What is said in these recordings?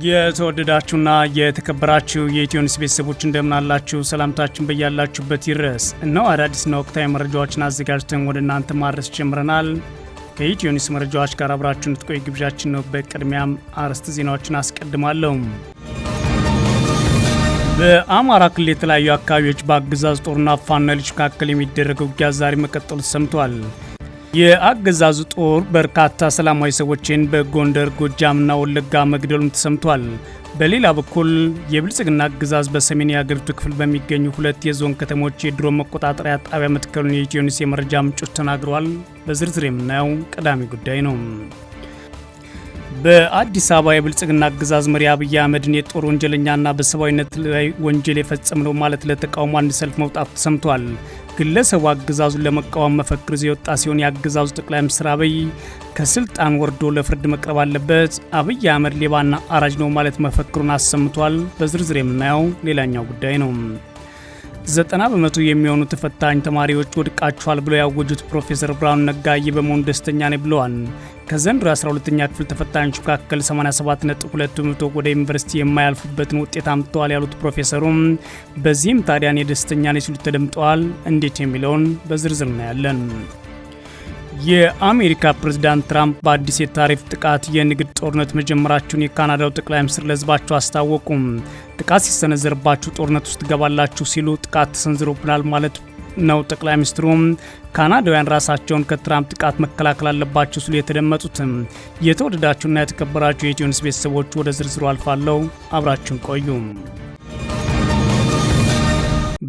የተወደዳችሁና የተከበራችሁ የኢትዮ ኒውስ ቤተሰቦች እንደምን አላችሁ? ሰላምታችን በያላችሁበት ይድረስ። እነሆ አዳዲስና ወቅታዊ መረጃዎችን አዘጋጅተን ወደ እናንተ ማድረስ ጀምረናል። ከኢትዮ ኒውስ መረጃዎች ጋር አብራችሁን እንድትቆዩ ግብዣችን ነው። በቅድሚያም አርዕስተ ዜናዎችን አስቀድማለሁ። በአማራ ክልል የተለያዩ አካባቢዎች በአገዛዙ ጦርና ፋኖ ኃይሎች መካከል የሚደረገው ውጊያ ዛሬ መቀጠሉ ተሰምቷል። የአገዛዙ ጦር በርካታ ሰላማዊ ሰዎችን በጎንደር ጎጃምና ወለጋ መግደሉም ተሰምቷል። በሌላ በኩል የብልጽግና አገዛዝ በሰሜን የአገሪቱ ክፍል በሚገኙ ሁለት የዞን ከተሞች የድሮን መቆጣጠሪያ ጣቢያ መትከሉን የኢትዮ ኒውስ የመረጃ ምንጮች ተናግረዋል። በዝርዝር የምናየው ቀዳሚ ጉዳይ ነው። በአዲስ አበባ የብልጽግና አገዛዝ መሪ አብይ አህመድን የጦር ወንጀለኛና በሰብአዊነት ላይ ወንጀል የፈጸመ ነው ማለት ለተቃውሞ አንድ ሰልፍ መውጣቱ ተሰምቷል። ግለሰቡ አገዛዙን ለመቃወም መፈክር ይዞ የወጣ ሲሆን የአገዛዙ ጠቅላይ ሚኒስትር አብይ ከስልጣን ወርዶ ለፍርድ መቅረብ አለበት፣ አብይ አህመድ ሌባና አራጅ ነው ማለት መፈክሩን አሰምቷል። በዝርዝር የምናየው ሌላኛው ጉዳይ ነው። 90 በመቶ የሚሆኑ ተፈታኝ ተማሪዎች ወድቃቸዋል ብለው ያወጁት ፕሮፌሰር ብርሃኑ ነጋ በመሆኑ ደስተኛ ነኝ ብለዋል። ከዘንድሮ 12ኛ ክፍል ተፈታኞች መካከል 87.2 በመቶ ወደ ዩኒቨርሲቲ የማያልፉበትን ውጤት አምጥተዋል ያሉት ፕሮፌሰሩም በዚህም ታዲያ እኔ ደስተኛ ነኝ ሲሉ ተደምጠዋል። እንዴት የሚለውን በዝርዝር እናያለን። የአሜሪካ ፕሬዝዳንት ትራምፕ በአዲስ የታሪፍ ጥቃት የንግድ ጦርነት መጀመራቸውን የካናዳው ጠቅላይ ሚኒስትር ለሕዝባቸው አስታወቁም። ጥቃት ሲሰነዘርባችሁ ጦርነት ውስጥ ገባላችሁ ሲሉ ጥቃት ተሰንዝሮብናል ማለት ነው። ጠቅላይ ሚኒስትሩም ካናዳውያን ራሳቸውን ከትራምፕ ጥቃት መከላከል አለባቸው ሲሉ የተደመጡትም። የተወደዳችሁና የተከበራችሁ የኢትዮ ኒውስ ቤተሰቦች ወደ ዝርዝሩ አልፋለሁ። አብራችሁን ቆዩ።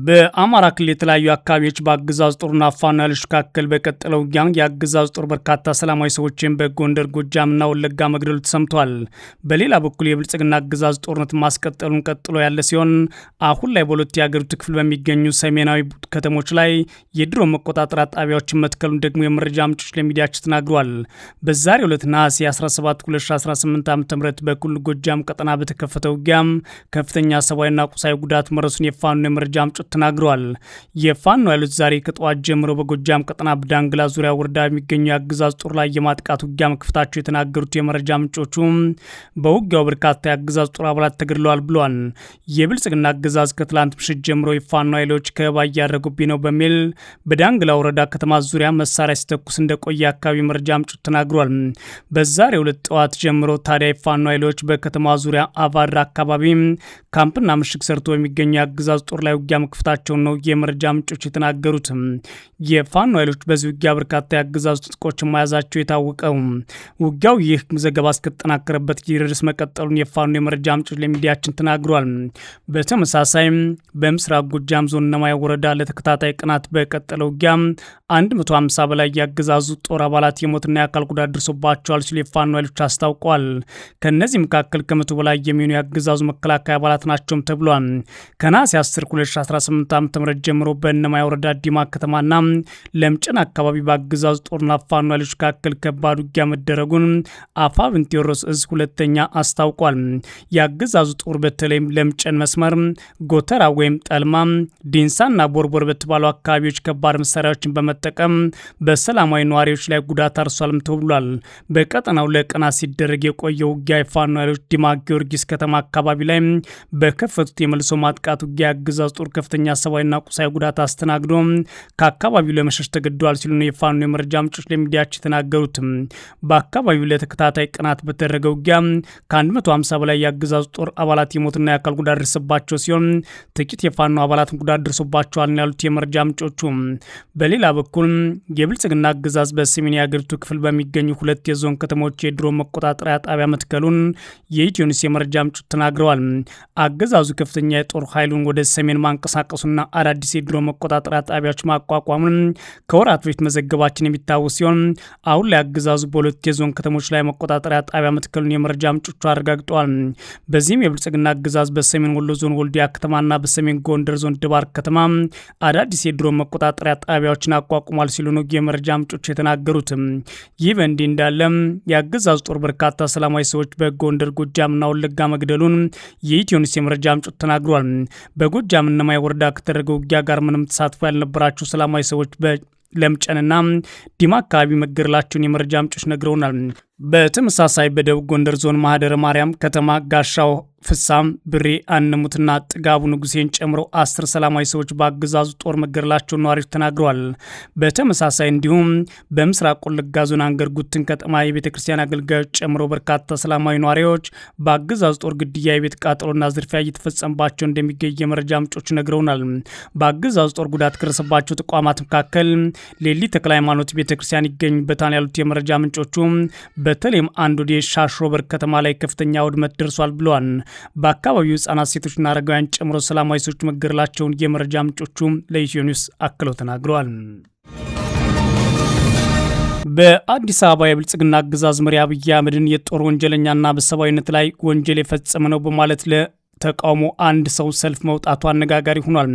በአማራ ክልል የተለያዩ አካባቢዎች በአገዛዙ ጦርና ፋኖ ኃይሎች መካከል በቀጠለው ውጊያ የአገዛዙ ጦር በርካታ ሰላማዊ ሰዎችን በጎንደር ጎጃምና ወለጋ መግደሉ ተሰምቷል። በሌላ በኩል የብልጽግና አገዛዝ ጦርነት ማስቀጠሉን ቀጥሎ ያለ ሲሆን አሁን ላይ በሁለት የአገሪቱ ክፍል በሚገኙ ሰሜናዊ ከተሞች ላይ የድሮን መቆጣጠሪያ ጣቢያዎችን መትከሉን ደግሞ የመረጃ ምንጮች ለሚዲያቸው ተናግረዋል። በዛሬው ዕለት ነሐሴ 17 2018 ዓ.ም በኩል ጎጃም ቀጠና በተከፈተው ውጊያ ከፍተኛ ሰብአዊና ቁሳዊ ጉዳት መድረሱን የፋኖ የመረጃ ምንጮች ተናግረዋል። የፋኖ ኃይሎች ዛሬ ከጠዋት ጀምሮ በጎጃም ቀጠና በዳንግላ ዙሪያ ወረዳ የሚገኙ የአገዛዝ ጦር ላይ የማጥቃት ውጊያ መክፈታቸው የተናገሩት የመረጃ ምንጮቹ በውጊያው በርካታ የአገዛዝ ጦር አባላት ተገድለዋል ብለዋል። የብልጽግና አገዛዝ ከትላንት ምሽት ጀምሮ የፋኖ ኃይሎች ከበባ እያደረጉብኝ ነው በሚል በዳንግላ ወረዳ ከተማ ዙሪያ መሳሪያ ሲተኩስ እንደቆየ አካባቢ መረጃ ምንጮች ተናግረዋል። በዛሬው ዕለት ጠዋት ጀምሮ ታዲያ የፋኖ ኃይሎች በከተማ ዙሪያ አቫድራ አካባቢ ካምፕና ምሽግ ሰርቶ የሚገኙ የአገዛዝ ጦር ላይ ውጊያ መክፈታቸውን ነው የመረጃ ምንጮች የተናገሩት። የፋኖ ኃይሎች በዚህ ውጊያ በርካታ የአገዛዙ ትጥቆችን መያዛቸው የታወቀው ውጊያው ይህ ዘገባ እስከተጠናከረበት ጊዜ ድረስ መቀጠሉን የፋኖ የመረጃ ምንጮች ለሚዲያችን ተናግሯል። በተመሳሳይም በምስራቅ ጎጃም ዞን እነማይ ወረዳ ለተከታታይ ቀናት በቀጠለው ውጊያ 150 በላይ የአገዛዙ ጦር አባላት የሞትና የአካል ጉዳት ደርሶባቸዋል ሲሉ የፋኖ ኃይሎች አስታውቀዋል። ከነዚህ መካከል ከ100 በላይ የሚሆኑ የአገዛዙ መከላከያ አባላት ናቸውም ተብሏል። ከነሐሴ 10 2018 ዓ.ም ጀምሮ በእነማይ ወረዳ ዲማ ከተማና ለምጨን አካባቢ በአገዛዙ ጦርና ፋኖ ኃይሎች መካከል ከባድ ውጊያ መደረጉን አፋብን ቴዎድሮስ እዝ ሁለተኛ አስታውቋል። የአገዛዙ ጦር በተለይም ለምጨን መስመር ጎተራ ወይም ጠልማ፣ ዲንሳና ቦርቦር በተባሉ አካባቢዎች ከባድ መሳሪያዎችን በመጠቀም በሰላማዊ ነዋሪዎች ላይ ጉዳት አርሷልም ተብሏል። በቀጠናው ለቀናት ሲደረግ የቆየው ውጊያ የፋኖ ኃይሎች ዲማ ጊዮርጊስ ከተማ አካባቢ ላይ በከፈቱት የመልሶ ማጥቃት ውጊያ የአገዛዙ ጦር ከፍተኛ ሰብአዊና ቁሳዊ ጉዳት አስተናግዶ ከአካባቢው ለመሸሽ ተገደዋል ሲሉ ነው የፋኖ የመረጃ ምንጮች ለሚዲያቸው የተናገሩት። በአካባቢው ለተከታታይ ቀናት በተደረገ ውጊያ ከ150 በላይ የአገዛዙ ጦር አባላት የሞትና የአካል ጉዳት ደርሰባቸው ሲሆን ጥቂት የፋኖ አባላት ጉዳት ደርሶባቸዋል ያሉት የመረጃ ምንጮቹ። በሌላ በኩል የብልጽግና አገዛዝ በሰሜን የአገሪቱ ክፍል በሚገኙ ሁለት የዞን ከተሞች የድሮን መቆጣጠሪያ ጣቢያ መትከሉን የኢትዮ ኒውስ የመረጃ ምንጮች ተናግረዋል። አገዛዙ ከፍተኛ የጦር ኃይሉን ወደ ሰሜን ማንቀሳቀሱና አዳዲስ የድሮን መቆጣጠሪያ ጣቢያዎች ማቋቋሙን ከወራት በፊት መዘገባችን የሚታወስ ሲሆን አሁን ላይ አገዛዙ በሁለት የዞን ከተሞች ላይ መቆጣጠሪያ ጣቢያ መትከሉን የመረጃ ምንጮቹ አረጋግጠዋል። በዚህም የብልጽግና አገዛዝ በሰሜን ወሎ ዞን ወልዲያ ከተማና በሰሜን ጎንደር ዞን ድባርቅ ከተማ አዳዲስ የድሮን መቆጣጠሪያ ጣቢያዎችን አቋቁሟል ሲሉ ነው የመረጃ ምንጮች የተናገሩት። ይህ በእንዲህ እንዳለ የአገዛዙ ጦር በርካታ ሰላማዊ ሰዎች በጎንደር ጎጃምና ወለጋ መግደሉን የኢትዮ ኒውስ የመረጃ ምንጮች ተናግሯል። በጎጃም እነማይ ወረዳ ከተደረገው ውጊያ ጋር ምንም ተሳትፎ ያልነበራቸው ሰላማዊ ሰዎች ለምጨንና ዲማ አካባቢ መገደላቸውን የመረጃ ምንጮች ነግረውናል። በተመሳሳይ በደቡብ ጎንደር ዞን ማህደረ ማርያም ከተማ ጋሻው ፍሳም ብሬ አነሙትና ጥጋቡ ንጉሴን ጨምሮ 10 ሰላማዊ ሰዎች በአገዛዙ ጦር መገደላቸውን ነዋሪዎች ተናግረዋል። በተመሳሳይ እንዲሁም በምስራቅ ወለጋ ዞን አንገርጉትን ከተማ የቤተ ክርስቲያን አገልጋዮች ጨምሮ በርካታ ሰላማዊ ነዋሪዎች በአገዛዙ ጦር ግድያ፣ የቤት ቃጠሎና ዝርፊያ እየተፈጸመባቸው እንደሚገኝ የመረጃ ምንጮች ነግረውናል። በአገዛዙ ጦር ጉዳት ከደረሰባቸው ተቋማት መካከል ሌሊ ተክለ ሃይማኖት ቤተ ክርስቲያን ይገኙበታል ያሉት የመረጃ ምንጮቹ በተለይም አንዱ ሻሽሮበር ከተማ ላይ ከፍተኛ ውድመት ደርሷል ብለዋል። በአካባቢው ህጻናት፣ ሴቶችና አረጋውያን ጨምሮ ሰላማዊ ሰዎች መገደላቸውን የመረጃ ምንጮቹ ለኢትዮ ኒውስ አክለው ተናግረዋል። በአዲስ አበባ የብልጽግና አገዛዝ መሪ አብይ አህመድን የጦር ወንጀለኛና በሰብአዊነት ላይ ወንጀል የፈጸመ ነው በማለት ተቃውሞ አንድ ሰው ሰልፍ መውጣቱ አነጋጋሪ ሆኗል።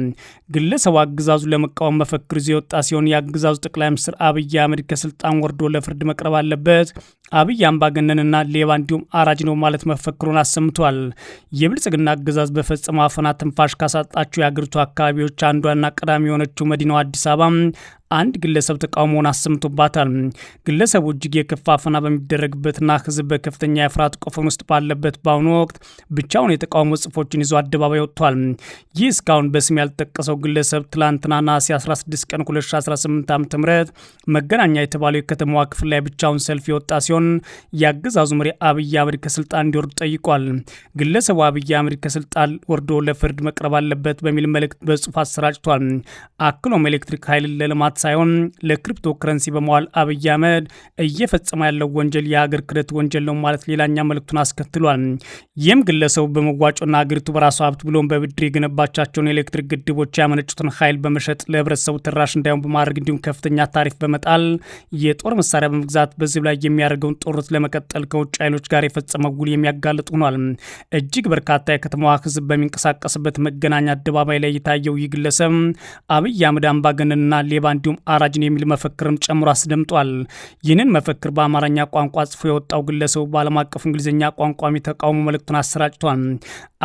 ግለሰቡ አገዛዙ ለመቃወም መፈክር ይዞ የወጣ ሲሆን የአገዛዙ ጠቅላይ ሚኒስትር አብይ አህመድ ከስልጣን ወርዶ ለፍርድ መቅረብ አለበት፣ አብይ አምባገነንና ሌባ እንዲሁም አራጅ ነው ማለት መፈክሩን አሰምቷል። የብልጽግና አገዛዝ በፈጸመው አፈና ትንፋሽ ካሳጣቸው የአገሪቱ አካባቢዎች አንዷና ቀዳሚ የሆነችው መዲናው አዲስ አበባ አንድ ግለሰብ ተቃውሞውን አሰምቶባታል። ግለሰቡ እጅግ የከፋ አፈና በሚደረግበትና ህዝብ በከፍተኛ የፍርሃት ቆፈን ውስጥ ባለበት በአሁኑ ወቅት ብቻውን የተቃውሞ ጽፎችን ይዞ አደባባይ ወጥቷል። ይህ እስካሁን በስም ያልተጠቀሰው ግለሰብ ትላንትና ነሐሴ 16 ቀን 2018 ዓ ም መገናኛ የተባለው የከተማዋ ክፍል ላይ ብቻውን ሰልፍ የወጣ ሲሆን የአገዛዙ መሪ አብይ አህመድ ከስልጣን እንዲወርዱ ጠይቋል። ግለሰቡ አብይ አህመድ ከስልጣን ወርዶ ለፍርድ መቅረብ አለበት በሚል መልእክት በጽሁፍ አሰራጭቷል። አክሎም ኤሌክትሪክ ኃይልን ለልማት ሳይሆን ለክሪፕቶ ከረንሲ በመዋል አብይ አህመድ እየፈጸመ ያለው ወንጀል የሀገር ክህደት ወንጀል ነው ማለት ሌላኛ መልእክቱን አስከትሏል። ይህም ግለሰቡ በመዋጮና ሀገሪቱ በራሱ ሀብት ብሎም በብድር የገነባቻቸውን ኤሌክትሪክ ግድቦች ያመነጩትን ኃይል በመሸጥ ለህብረተሰቡ ተራሽ እንዳይሆን በማድረግ እንዲሁም ከፍተኛ ታሪፍ በመጣል የጦር መሳሪያ በመግዛት በዚህ ላይ የሚያደርገውን ጦርነት ለመቀጠል ከውጭ ኃይሎች ጋር የፈጸመው ውል የሚያጋልጥ ሆኗል። እጅግ በርካታ የከተማዋ ህዝብ በሚንቀሳቀስበት መገናኛ አደባባይ ላይ የታየው ይህ ግለሰብ አብይ አህመድ አምባገነንና ሌባ እንዲሁም አራጅን የሚል መፈክርም ጨምሮ አስደምጧል። ይህንን መፈክር በአማርኛ ቋንቋ ጽፎ የወጣው ግለሰቡ በዓለም አቀፍ እንግሊዝኛ ቋንቋሚ ተቃውሞ መልእክቱን አሰራጭቷል።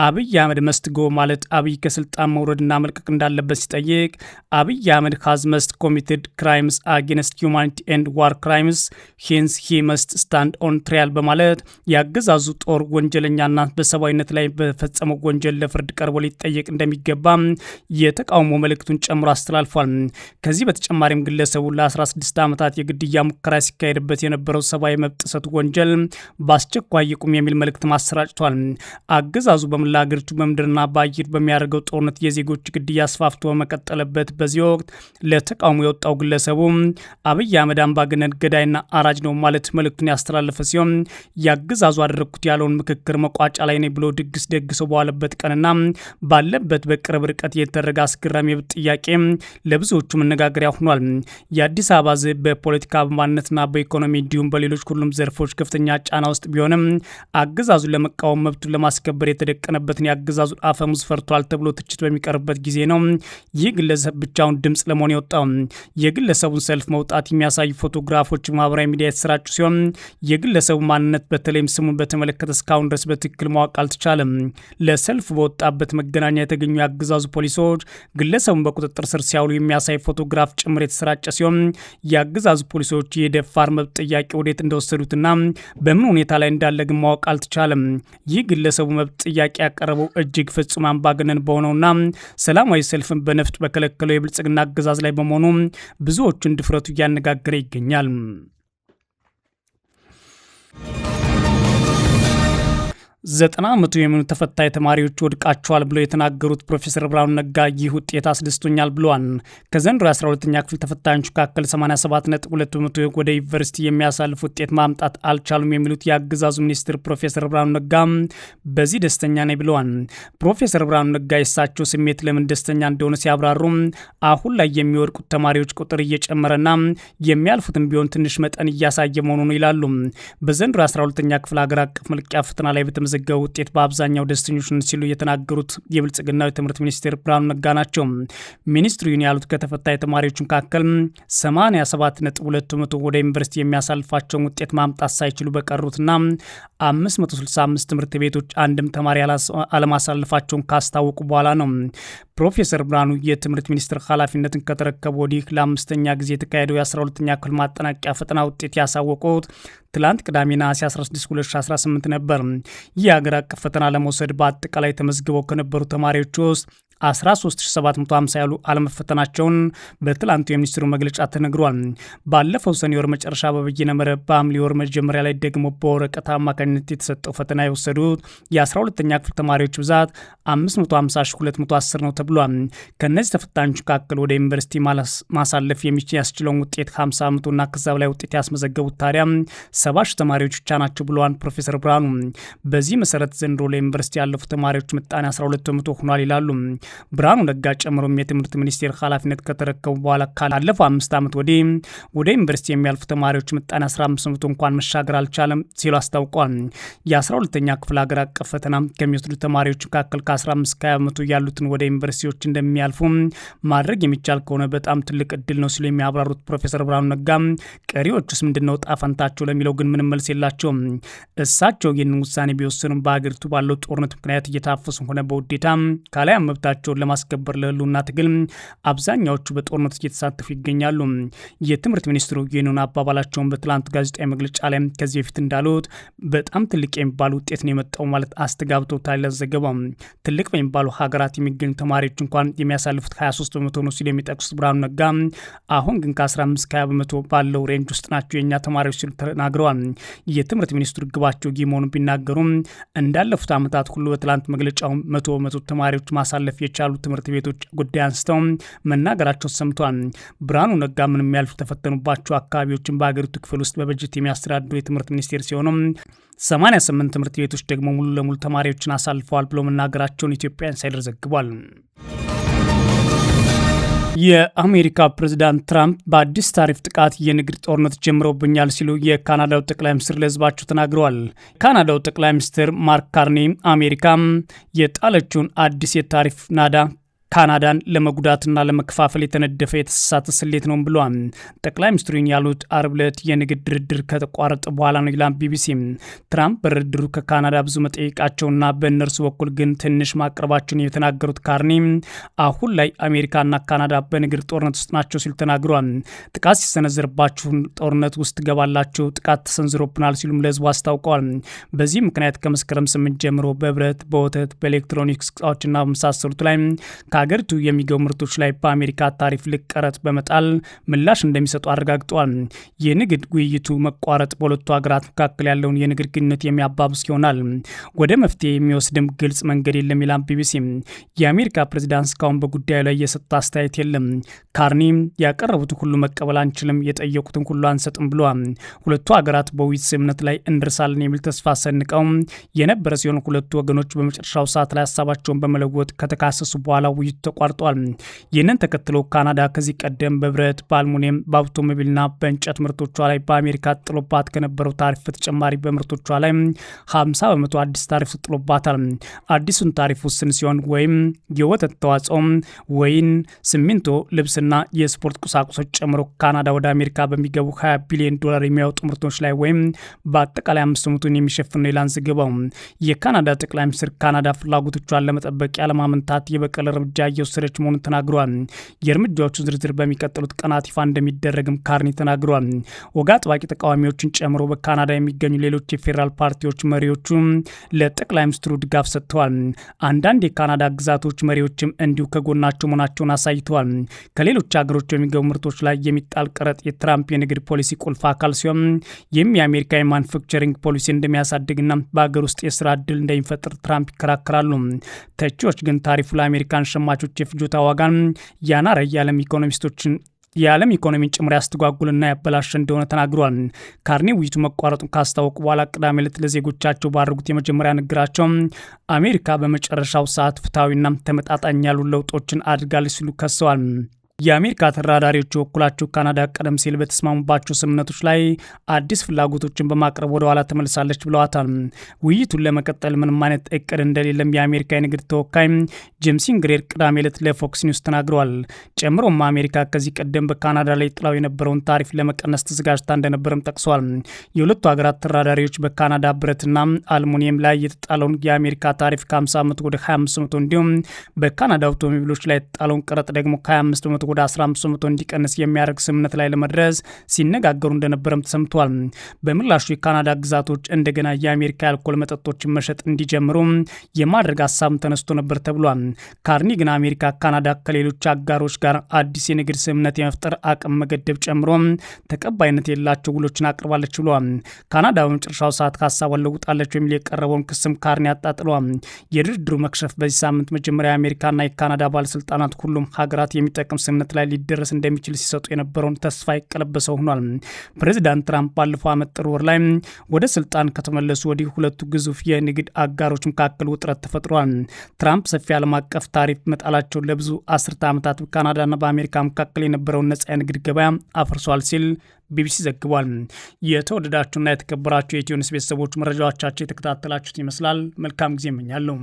አብይ አህመድ መስት ጎ ማለት አብይ ከስልጣን መውረድና መልቀቅ እንዳለበት ሲጠይቅ አብይ አህመድ ሃዝ መስት ኮሚትድ ክራይምስ አጌንስት ሁማኒቲ ኤንድ ዋር ክራይምስ ሄንስ ሂ መስት ስታንድ ኦን ትሪያል በማለት ያገዛዙ ጦር ወንጀለኛና በሰብአዊነት ላይ በፈጸመው ወንጀል ለፍርድ ቀርቦ ሊጠየቅ እንደሚገባ የተቃውሞ መልእክቱን ጨምሮ አስተላልፏል። ከዚህ በተጨማሪም ግለሰቡ ለ16 ዓመታት የግድያ ሙከራ ሲካሄድበት የነበረው ሰብአዊ መብት ጥሰት ወንጀል በአስቸኳይ ይቁም የሚል መልእክት ማሰራጭቷል። አገዛዙ በመላ አገሪቱ በምድርና በአየር በሚያደርገው ጦርነት የዜጎች ግድያ አስፋፍቶ በመቀጠለበት በዚህ ወቅት ለተቃውሞ የወጣው ግለሰቡ አብይ አህመድ አምባገነን ገዳይና አራጅ ነው ማለት መልእክቱን ያስተላለፈ ሲሆን ያገዛዙ አደረግኩት ያለውን ምክክር መቋጫ ላይ ነው ብሎ ድግስ ደግሰው በዋለበት ቀንና ባለበት በቅርብ ርቀት የተደረገ አስገራሚ የብት ጥያቄ ለብዙዎቹ መነጋገሪያ ሆኗል። የአዲስ አበባ ሕዝብ በፖለቲካ በማንነትና በኢኮኖሚ እንዲሁም በሌሎች ሁሉም ዘርፎች ከፍተኛ ጫና ውስጥ ቢሆንም አገዛዙን ለመቃወም መብቱን ለማስከበር የተደቀነበትን የአገዛዙን አፈሙዝ ፈርቷል ተብሎ ትችት በሚቀርብበት ጊዜ ነው ይህ ግለሰብ ብቻውን ድምፅ ለመሆን የወጣው። የግለሰቡን ሰልፍ መውጣት የሚያሳዩ ፎቶግራፎች ማህበራዊ ሚዲያ የተሰራጩ ሲሆን የግለሰቡ ማንነት በተለይም ስሙን በተመለከተ እስካሁን ድረስ በትክክል ማወቅ አልተቻለም። ለሰልፍ በወጣበት መገናኛ የተገኙ የአገዛዙ ፖሊሶች ግለሰቡን በቁጥጥር ስር ሲያውሉ የሚያሳይ ፎቶግራፍ ጭምር የተሰራጨ ሲሆን የአገዛዙ ፖሊሶች የደፋር መብት ጥያቄ ወዴት እንደወሰዱትና በምን ሁኔታ ላይ እንዳለ ግን ማወቅ አልተቻለም። ይህ ግለሰቡ መብት ጥያቄ ያቀረበው እጅግ ፍጹም አምባገነን በሆነውና ሰላማዊ ሰልፍን በነፍጥ በከለከለው የብልጽግና አገዛዝ ላይ በመሆኑ ብዙዎቹን ድፍረቱ እያነጋገረ ይገኛል። 90% የሚሆኑ ተፈታኝ ተማሪዎች ወድቃቸዋል ብለው የተናገሩት ፕሮፌሰር ብርሃኑ ነጋ ይህ ውጤት አስደስቶኛል ብለዋል። ከዘንድሮ የ12ኛ ክፍል ተፈታኞች መካከል 87.2% ወደ ዩኒቨርሲቲ የሚያሳልፍ ውጤት ማምጣት አልቻሉም የሚሉት የአገዛዙ ሚኒስትር ፕሮፌሰር ብርሃኑ ነጋ በዚህ ደስተኛ ነኝ ብለዋል። ፕሮፌሰር ብርሃኑ ነጋ የሳቸው ስሜት ለምን ደስተኛ እንደሆነ ሲያብራሩ አሁን ላይ የሚወድቁት ተማሪዎች ቁጥር እየጨመረና የሚያልፉትም ቢሆን ትንሽ መጠን እያሳየ መሆኑ ነው ይላሉ። በዘንድሮ 12ኛ ክፍል ሀገር አቀፍ መልቀቂያ ፈተና ላይ ዘገው ውጤት በአብዛኛው ደስተኞች ሲሉ የተናገሩት የብልጽግናው የትምህርት ሚኒስቴር ብርሃኑ ነጋ ናቸው። ሚኒስትሩ ይህን ያሉት ከተፈታኝ ተማሪዎች መካከል 87.2% ወደ ዩኒቨርሲቲ የሚያሳልፋቸውን ውጤት ማምጣት ሳይችሉ በቀሩትና 565 ትምህርት ቤቶች አንድም ተማሪ አለማሳልፋቸውን ካስታወቁ በኋላ ነው። ፕሮፌሰር ብርሃኑ የትምህርት ሚኒስትር ኃላፊነትን ከተረከቡ ወዲህ ለአምስተኛ ጊዜ የተካሄደው የ12ኛ ክፍል ማጠናቀቂያ ፈተና ውጤት ያሳወቁት ትላንት ቅዳሜ ነሐሴ 16 2018 ነበር። ይህ ሀገር አቀፍ ፈተና ለመውሰድ በአጠቃላይ ተመዝግበው ከነበሩ ተማሪዎች ውስጥ 13750 ያሉ አለመፈተናቸውን በትላንቱ የሚኒስትሩ መግለጫ ተነግሯል። ባለፈው ሰኔ ወር መጨረሻ በበይነ መረብ በሐምሌ ወር መጀመሪያ ላይ ደግሞ በወረቀት አማካኝነት የተሰጠው ፈተና የወሰዱት የ12ኛ ክፍል ተማሪዎች ብዛት 550210 ነው ተብሏል። ከነዚህ ተፈታኞች መካከል ወደ ዩኒቨርሲቲ ማሳለፍ የሚያስችለውን ውጤት 50 በመቶና ከዛ በላይ ውጤት ያስመዘገቡት ታዲያ 70 ተማሪዎች ብቻ ናቸው ብለዋል ፕሮፌሰር ብርሃኑ። በዚህ መሰረት ዘንድሮ ለዩኒቨርሲቲ ያለፉ ተማሪዎች ምጣኔ 12 በመቶ ሆኗል ይላሉ። ብርሃኑ ነጋ ጨምሮም የትምህርት ሚኒስቴር ኃላፊነት ከተረከቡ በኋላ ካለፈው 5 ዓመት ወደ ዩኒቨርሲቲ የሚያልፉ ተማሪዎች ምጣኔ 15 በመቶ እንኳን መሻገር አልቻለም ሲሉ አስታውቋል። የ12ኛ ክፍል ሀገር አቀፍ ፈተና ከሚወስዱ ተማሪዎች መካከል ከ15-20 በመቶ ያሉትን ወደ ዩኒቨርሲቲዎች እንደሚያልፉ ማድረግ የሚቻል ከሆነ በጣም ትልቅ እድል ነው ሲሉ የሚያብራሩት ፕሮፌሰር ብርሃኑ ነጋ ቀሪዎቹስ ምንድነው ዕጣ ፈንታቸው ለሚለው ግን ምንም መልስ የላቸውም። እሳቸው ይህንን ውሳኔ ቢወስኑም በሀገሪቱ ባለው ጦርነት ምክንያት እየታፈሱ ሆነ በውዴታ ካላይ መብታቸውን ለማስከበር ለህልውና ትግል አብዛኛዎቹ በጦርነት እየተሳተፉ ይገኛሉ። የትምህርት ሚኒስትሩ ይህንን አባባላቸውን በትላንት ጋዜጣዊ መግለጫ ላይ ከዚህ በፊት እንዳሉት በጣም ትልቅ የሚባሉ ውጤት ነው የመጣው ማለት አስተጋብተውታል። ዘገባው ትልቅ በሚባሉ ሀገራት የሚገኙ ተማሪዎች እንኳን የሚያሳልፉት 23 በመቶ ነው ሲሉ የሚጠቅሱት ብርሃኑ ነጋ አሁን ግን ከ15-20 በመቶ ባለው ሬንጅ ውስጥ ናቸው የኛ ተማሪዎች ሲሉ ተናግረዋል። የትምህርት ሚኒስትሩ ግባቸው ይህ መሆኑን ቢናገሩም እንዳለፉት ዓመታት ሁሉ በትላንት መግለጫው 100 በመቶ ተማሪዎች ማሳለፍ የቻሉ ትምህርት ቤቶች ጉዳይ አንስተው መናገራቸው ሰምቷል። ብርሃኑ ነጋ ምንም ያልፉ ተፈተኑባቸው አካባቢዎችን በሀገሪቱ ክፍል ውስጥ በበጀት የሚያስተዳድሩ የትምህርት ሚኒስቴር ሲሆኑ 88 ትምህርት ቤቶች ደግሞ ሙሉ ለሙሉ ተማሪዎችን አሳልፈዋል ብሎ መናገራቸውን ኢትዮጵያ ኢንሳይደር ዘግቧል። የአሜሪካ ፕሬዝዳንት ትራምፕ በአዲስ ታሪፍ ጥቃት የንግድ ጦርነት ጀምረውብኛል ሲሉ የካናዳው ጠቅላይ ሚኒስትር ለሕዝባቸው ተናግረዋል። ካናዳው ጠቅላይ ሚኒስትር ማርክ ካርኒ አሜሪካ የጣለችውን አዲስ የታሪፍ ናዳ ካናዳን ለመጉዳትና ለመከፋፈል የተነደፈ የተሳሳተ ስሌት ነው ብለዋል። ጠቅላይ ሚኒስትሩን ያሉት አርብ ዕለት የንግድ ድርድር ከተቋረጠ በኋላ ነው ይላል ቢቢሲ። ትራምፕ በድርድሩ ከካናዳ ብዙ መጠየቃቸውና በእነርሱ በኩል ግን ትንሽ ማቅረባቸውን የተናገሩት ካርኒ አሁን ላይ አሜሪካና ካናዳ በንግድ ጦርነት ውስጥ ናቸው ሲሉ ተናግረዋል። ጥቃት ሲሰነዘርባችሁ ጦርነት ውስጥ ትገባላችሁ፣ ጥቃት ተሰንዝሮብናል ሲሉም ለህዝቡ አስታውቀዋል። በዚህ ምክንያት ከመስከረም 8 ጀምሮ በብረት፣ በወተት፣ በኤሌክትሮኒክስ እቃዎችና በመሳሰሉት ላይ ከሀገሪቱ የሚገቡ ምርቶች ላይ በአሜሪካ ታሪፍ ልቅ ቀረጥ በመጣል ምላሽ እንደሚሰጡ አረጋግጠዋል። የንግድ ውይይቱ መቋረጥ በሁለቱ ሀገራት መካከል ያለውን የንግድ ግንኙነት የሚያባብስ ይሆናል። ወደ መፍትሄ የሚወስድም ግልጽ መንገድ የለም ይላል ቢቢሲ። የአሜሪካ ፕሬዝዳንት እስካሁን በጉዳዩ ላይ የሰጡት አስተያየት የለም። ካርኒ ያቀረቡትን ሁሉ መቀበል አንችልም፣ የጠየቁትን ሁሉ አንሰጥም ብለዋል። ሁለቱ ሀገራት በውይይት ስምምነት ላይ እንደርሳለን የሚል ተስፋ ሰንቀው የነበረ ሲሆን ሁለቱ ወገኖች በመጨረሻው ሰዓት ላይ ሀሳባቸውን በመለወጥ ከተካሰሱ በኋላ ውይይቱ ተቋርጧል። ይህንን ተከትሎ ካናዳ ከዚህ ቀደም በብረት፣ በአልሙኒየም፣ በአውቶሞቢልና በእንጨት ምርቶቿ ላይ በአሜሪካ ጥሎባት ከነበረው ታሪፍ በተጨማሪ በምርቶቿ ላይ 50 በመቶ አዲስ ታሪፍ ጥሎባታል። አዲሱን ታሪፍ ውስን ሲሆን ወይም የወተት ተዋጽኦ፣ ወይን፣ ሲሚንቶ፣ ልብስና የስፖርት ቁሳቁሶች ጨምሮ ካናዳ ወደ አሜሪካ በሚገቡ $20 ቢሊዮን የሚያወጡ ምርቶች ላይ ወይም በአጠቃላይ 5 በመቶን የሚሸፍን ነው ይላል ዘገባው። የካናዳ ጠቅላይ ሚኒስትር ካናዳ ፍላጎቶቿን ለመጠበቅ ያለማመንታት የበቀል እርምጃ እየወሰደች መሆኑን ተናግረዋል። የእርምጃዎቹ ዝርዝር በሚቀጥሉት ቀናት ይፋ እንደሚደረግም ካርኒ ተናግረዋል። ወግ አጥባቂ ተቃዋሚዎችን ጨምሮ በካናዳ የሚገኙ ሌሎች የፌዴራል ፓርቲዎች መሪዎቹ ለጠቅላይ ሚኒስትሩ ድጋፍ ሰጥተዋል። አንዳንድ የካናዳ ግዛቶች መሪዎችም እንዲሁ ከጎናቸው መሆናቸውን አሳይተዋል። ከሌሎች ሀገሮች የሚገቡ ምርቶች ላይ የሚጣል ቀረጥ የትራምፕ የንግድ ፖሊሲ ቁልፍ አካል ሲሆን ይህም የአሜሪካ የማኑፋክቸሪንግ ፖሊሲ እንደሚያሳድግና በሀገር ውስጥ የስራ ዕድል እንደሚፈጥር ትራምፕ ይከራከራሉ። ተቺዎች ግን ታሪፉ ለአሜሪካን ሸማቾች የፍጆታ ዋጋን ያናረ የዓለም ኢኮኖሚን ጭምር ያስተጓጉልና ያበላሸ እንደሆነ ተናግሯል። ካርኒ ውይይቱ መቋረጡን ካስታወቁ በኋላ ቅዳሜ ዕለት ለዜጎቻቸው ባደረጉት የመጀመሪያ ንግግራቸው አሜሪካ በመጨረሻው ሰዓት ፍትሐዊና ተመጣጣኝ ያሉ ለውጦችን አድርጋለች ሲሉ ከሰዋል። የአሜሪካ ተራዳሪዎች በኩላቸው ካናዳ ቀደም ሲል በተስማሙባቸው ስምምነቶች ላይ አዲስ ፍላጎቶችን በማቅረብ ወደ ኋላ ተመልሳለች ብለዋታል። ውይይቱን ለመቀጠል ምንም አይነት እቅድ እንደሌለም የአሜሪካ የንግድ ተወካይ ጄምስ ግሬር ቅዳሜ ዕለት ለፎክስ ኒውስ ተናግረዋል። ጨምሮም አሜሪካ ከዚህ ቀደም በካናዳ ላይ ጥላው የነበረውን ታሪፍ ለመቀነስ ተዘጋጅታ እንደነበረም ጠቅሷል። የሁለቱ ሀገራት ተራዳሪዎች በካናዳ ብረትና አልሙኒየም ላይ የተጣለውን የአሜሪካ ታሪፍ ከ50 በመቶ ወደ 25 በመቶ እንዲሁም በካናዳ አውቶሞቢሎች ላይ የተጣለውን ቀረጥ ደግሞ ከ25 በመቶ ወደ 15 በመቶ እንዲቀንስ የሚያደርግ ስምምነት ላይ ለመድረስ ሲነጋገሩ እንደነበረም ተሰምቷል። በምላሹ የካናዳ ግዛቶች እንደገና የአሜሪካ የአልኮል መጠጦችን መሸጥ እንዲጀምሩ የማድረግ ሀሳብ ተነስቶ ነበር ተብሏል። ካርኒግን አሜሪካ ካናዳ ከሌሎች አጋሮች ጋር አዲስ የንግድ ስምምነት የመፍጠር አቅም መገደብ ጨምሮ ተቀባይነት የሌላቸው ውሎችን አቅርባለች ብሏል። ካናዳ በመጨረሻው ሰዓት ከሀሳቧን ለውጣለች የሚል የቀረበውን ክስም ካርኒ አጣጥሏል። የድርድሩ መክሸፍ በዚህ ሳምንት መጀመሪያ የአሜሪካና የካናዳ ባለስልጣናት ሁሉም ሀገራት የሚጠቅም ስምምነት ላይ ሊደረስ እንደሚችል ሲሰጡ የነበረውን ተስፋ የቀለበሰው ሆኗል። ፕሬዚዳንት ትራምፕ ባለፈው ዓመት ጥር ወር ላይ ወደ ስልጣን ከተመለሱ ወዲህ ሁለቱ ግዙፍ የንግድ አጋሮች መካከል ውጥረት ተፈጥሯል። ትራምፕ ሰፊ ዓለም አቀፍ ታሪፍ መጣላቸውን ለብዙ አስርተ ዓመታት በካናዳና በአሜሪካ መካከል የነበረውን ነጻ የንግድ ገበያ አፍርሷል ሲል ቢቢሲ ዘግቧል። የተወደዳችሁና የተከበራችሁ የኢትዮ ኒውስ ቤተሰቦች መረጃዎቻቸው የተከታተላችሁት ይመስላል። መልካም ጊዜ እመኛለሁ።